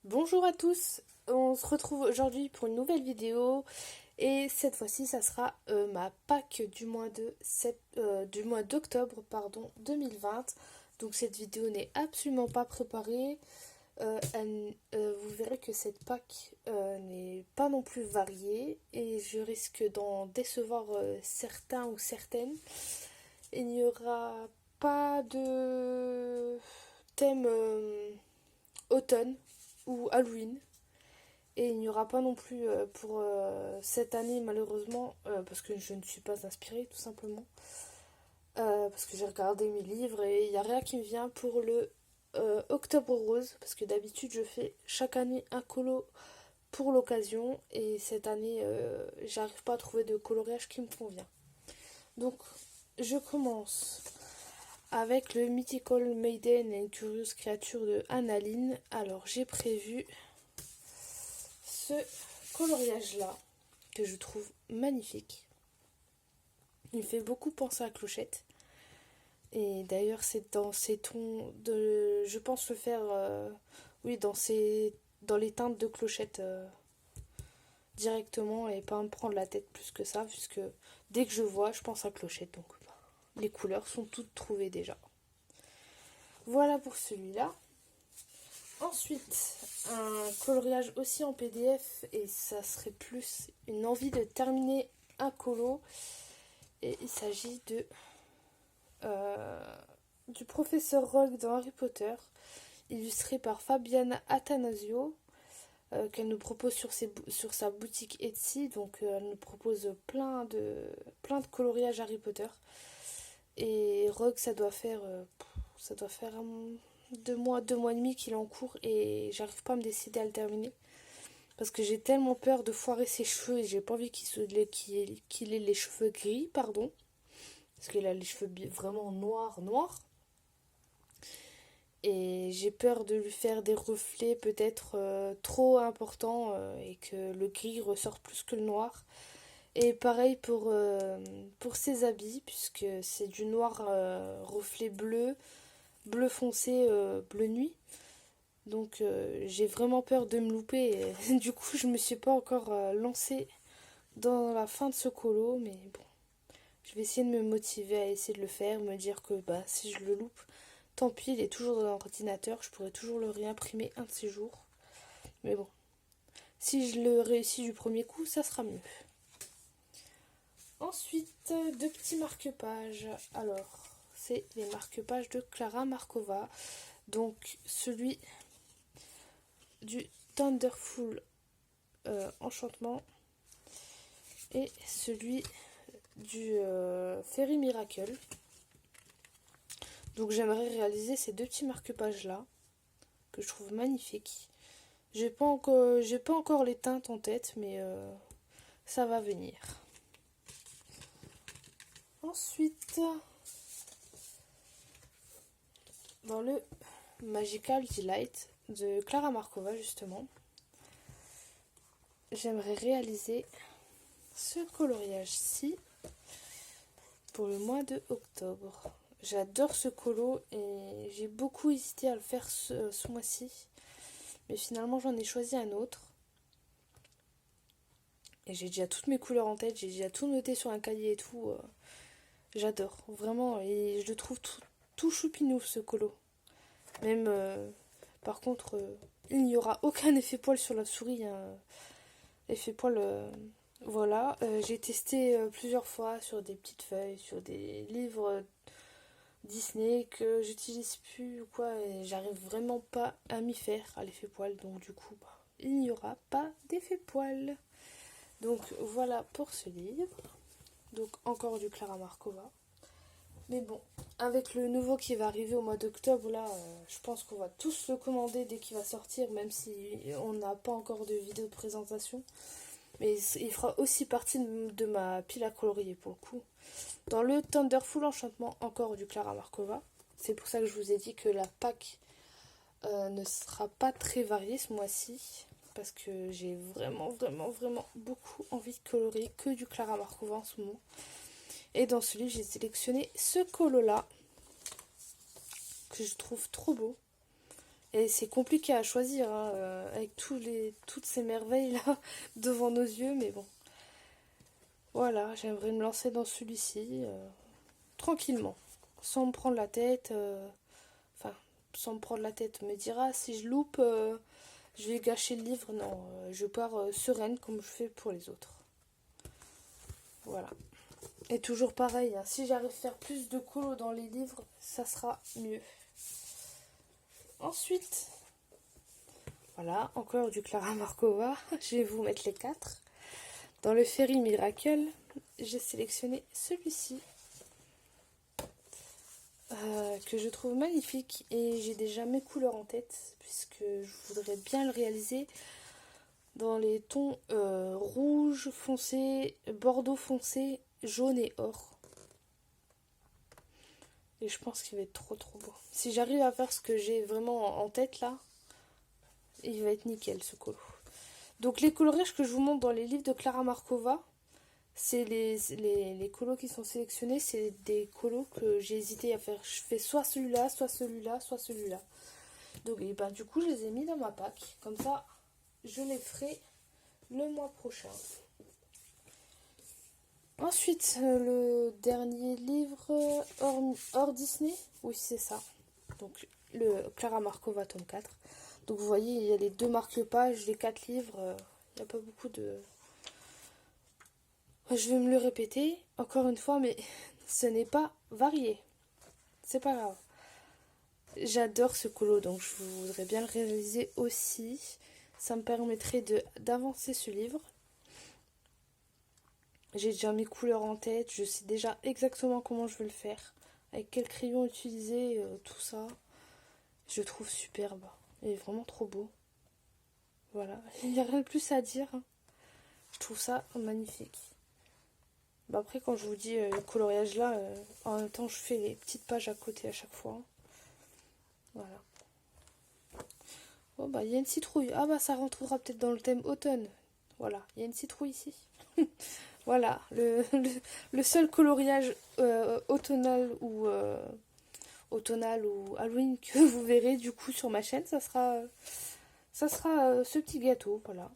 Bonjour à tous, on se retrouve aujourd'hui pour une nouvelle vidéo et cette fois-ci ça sera ma Pâques du mois d'octobre 2020. Donc cette vidéo n'est absolument pas préparée. Vous verrez que cette Pâques n'est pas non plus variée et je risque d'en décevoir certains ou certaines. Il n'y aura pas de thème automne ou Halloween. Et il n'y aura pas non plus pour cette année, malheureusement, parce que je ne suis pas inspirée, tout simplement. Parce que j'ai regardé mes livres et il n'y a rien qui me vient pour le Octobre Rose. Parce que d'habitude, je fais chaque année un colo pour l'occasion. Et cette année, j'arrive pas à trouver de coloriage qui me convient. Donc, je commence avec le Mythical Maiden et une curieuse créature de Annaline. Alors, j'ai prévu ce coloriage-là, que je trouve magnifique. Il me fait beaucoup penser à Clochette. Et d'ailleurs, c'est dans ces tons de. Je pense le faire, oui, dans les teintes de Clochette directement et pas me prendre la tête plus que ça, puisque dès que je vois, je pense à Clochette. Donc, les couleurs sont toutes trouvées déjà. Voilà pour celui-là. Ensuite, un coloriage aussi en PDF et ça serait plus une envie de terminer un colo. Et il s'agit du professeur Rogue dans Harry Potter, illustré par Fabiana Attanasio, qu'elle nous propose sur sa boutique Etsy. Donc elle nous propose plein de coloriages Harry Potter. Et Rogue, ça doit faire 2 mois et demi qu'il est en cours et j'arrive pas à me décider à le terminer. Parce que j'ai tellement peur de foirer ses cheveux et j'ai pas envie qu'il ait les cheveux gris, pardon. Parce qu'il a les cheveux vraiment noirs. Et j'ai peur de lui faire des reflets peut-être trop importants et que le gris ressorte plus que le noir. Et pareil pour ses habits, puisque c'est du noir reflet bleu foncé, bleu nuit. Donc j'ai vraiment peur de me louper. Et du coup, je me suis pas encore lancée dans la fin de ce colo, mais bon. Je vais essayer de me motiver à essayer de le faire, me dire que bah, si je le loupe, tant pis, il est toujours dans l'ordinateur, je pourrais toujours le réimprimer un de ces jours. Mais bon, si je le réussis du premier coup, ça sera mieux. Ensuite, deux petits marque-pages. Alors, c'est les marque-pages de Clara Markova. Donc, celui du Thunderful Enchantement et celui du Fairy Miracle. Donc j'aimerais réaliser ces deux petits marque-pages là, que je trouve magnifiques. J'ai pas encore les teintes en tête, mais ça va venir. Ensuite, dans le Magical Delight de Clara Markova, justement, j'aimerais réaliser ce coloriage-ci pour le mois de octobre. J'adore ce colo et j'ai beaucoup hésité à le faire ce mois-ci. Mais finalement, j'en ai choisi un autre. Et j'ai déjà toutes mes couleurs en tête, j'ai déjà tout noté sur un cahier et tout. J'adore, vraiment. Et je le trouve tout choupinou ce colo. Même, par contre, il n'y aura aucun effet poil sur la souris. Hein. Effet poil, voilà. J'ai testé plusieurs fois sur des petites feuilles, sur des livres Disney que j'utilise plus ou quoi. Et j'arrive vraiment pas à m'y faire à l'effet poil. Donc, du coup, bah, il n'y aura pas d'effet poil. Donc voilà pour ce livre. Donc encore du Clara Markova. Mais bon, avec le nouveau qui va arriver au mois d'octobre, là, je pense qu'on va tous le commander dès qu'il va sortir, même si on n'a pas encore de vidéo de présentation. Mais il fera aussi partie de ma pile à colorier pour le coup. Dans le Thunderful Enchantement, encore du Clara Markova. C'est pour ça que je vous ai dit que la Pâques ne sera pas très variée ce mois-ci. Parce que j'ai vraiment beaucoup envie de colorier que du Clara Markova en ce moment. Et dans ce livre, j'ai sélectionné ce colo-là, que je trouve trop beau. Et c'est compliqué à choisir, hein, avec toutes ces merveilles-là devant nos yeux, mais bon. Voilà, j'aimerais me lancer dans celui-ci, tranquillement, sans me prendre la tête. Enfin, sans me prendre la tête, me dira si je loupe, je vais gâcher le livre. Non, je pars sereine comme je fais pour les autres. Voilà. Et toujours pareil, hein, si j'arrive à faire plus de colo dans les livres, ça sera mieux. Ensuite, voilà, encore du Clara Markova. Je vais vous mettre les 4. Dans le Fairy Miracle, j'ai sélectionné celui-ci. Que je trouve magnifique et j'ai déjà mes couleurs en tête puisque je voudrais bien le réaliser dans les tons rouge foncé, bordeaux foncé, jaune et or. Et je pense qu'il va être trop beau. Si j'arrive à faire ce que j'ai vraiment en tête là, il va être nickel ce colo. Donc les coloriages que je vous montre dans les livres de Clara Markova, c'est les colos qui sont sélectionnés, c'est des colos que j'ai hésité à faire. Je fais soit celui-là, soit celui-là, soit celui-là. Donc et ben, du coup, je les ai mis dans ma pack. Comme ça, je les ferai le mois prochain. Ensuite, le dernier livre hors Disney. Oui, c'est ça. Donc, le Clara Markova, tome 4. Donc, vous voyez, il y a les 2 marque-pages, les 4 livres. Il n'y a pas beaucoup de... Je vais me le répéter encore une fois, mais ce n'est pas varié. C'est pas grave. J'adore ce colo, donc je voudrais bien le réaliser aussi. Ça me permettrait d'avancer ce livre. J'ai déjà mes couleurs en tête, je sais déjà exactement comment je veux le faire, avec quel crayon utiliser, tout ça. Je le trouve superbe. Il est vraiment trop beau. Voilà, il n'y a rien de plus à dire. Je trouve ça magnifique. Bah après, quand je vous dis le coloriage là, en même temps, je fais les petites pages à côté à chaque fois. Voilà. Oh bah, il y a une citrouille. Ah bah, ça rentrera peut-être dans le thème automne. Voilà, il y a une citrouille ici. Voilà, le seul coloriage automnal ou Halloween que vous verrez du coup sur ma chaîne, ça sera ce petit gâteau, voilà.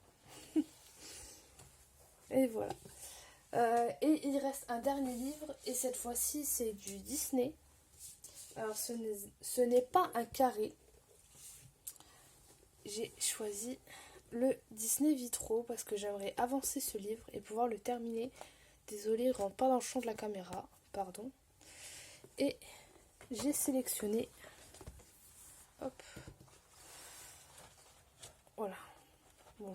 Et voilà. Et il reste un dernier livre, et cette fois-ci c'est du Disney. Alors ce n'est pas un carré. J'ai choisi le Disney Vitro parce que j'aimerais avancer ce livre et pouvoir le terminer. Désolée, il rentre pas dans le champ de la caméra, pardon. Et j'ai sélectionné, hop, voilà. Bon,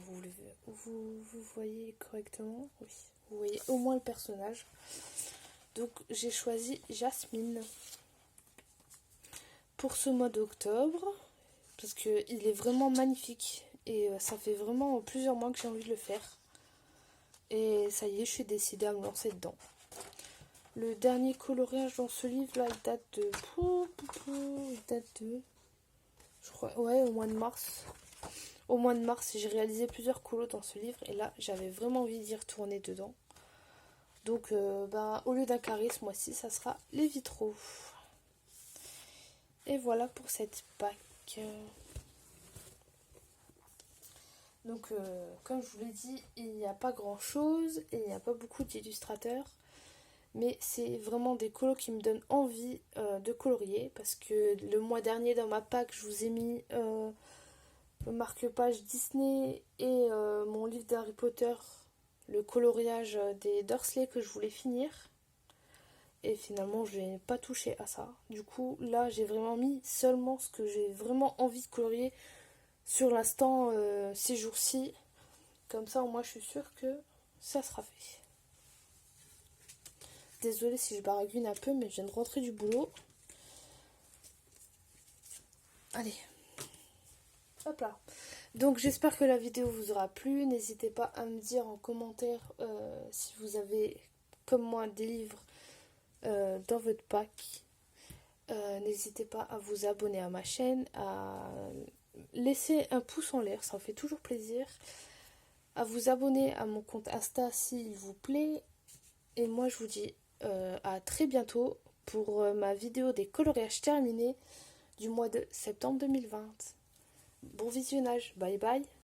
vous voyez correctement, oui. Vous voyez au moins le personnage. Donc j'ai choisi Jasmine pour ce mois d'octobre parce qu'il est vraiment magnifique et ça fait vraiment plusieurs mois que j'ai envie de le faire. Et ça y est, je suis décidée à me lancer dedans. Le dernier coloriage dans ce livre là, il date de... Je crois, ouais, au mois de mars. Au mois de mars, j'ai réalisé plusieurs colos dans ce livre et là, j'avais vraiment envie d'y retourner dedans. Donc, au lieu d'un carré, ce mois-ci, ça sera les vitraux. Et voilà pour cette pack. Donc, comme je vous l'ai dit, il n'y a pas grand-chose et il n'y a pas beaucoup d'illustrateurs. Mais c'est vraiment des colos qui me donnent envie de colorier. Parce que le mois dernier, dans ma pack, je vous ai mis le marque-page Disney et mon livre d'Harry Potter, le coloriage des Dursley que je voulais finir. Et finalement, je n'ai pas touché à ça. Du coup, là, j'ai vraiment mis seulement ce que j'ai vraiment envie de colorier sur l'instant ces jours-ci. Comme ça, au moins, je suis sûre que ça sera fait. Désolée si je baragouine un peu, mais je viens de rentrer du boulot. Allez. Hop là. Donc, j'espère que la vidéo vous aura plu. N'hésitez pas à me dire en commentaire si vous avez, comme moi, des livres dans votre pack. N'hésitez pas à vous abonner à ma chaîne, à laisser un pouce en l'air, ça me fait toujours plaisir. À vous abonner à mon compte Insta s'il vous plaît. Et moi je vous dis à très bientôt pour ma vidéo des coloriages terminés du mois de septembre 2020. Bon visionnage, bye bye.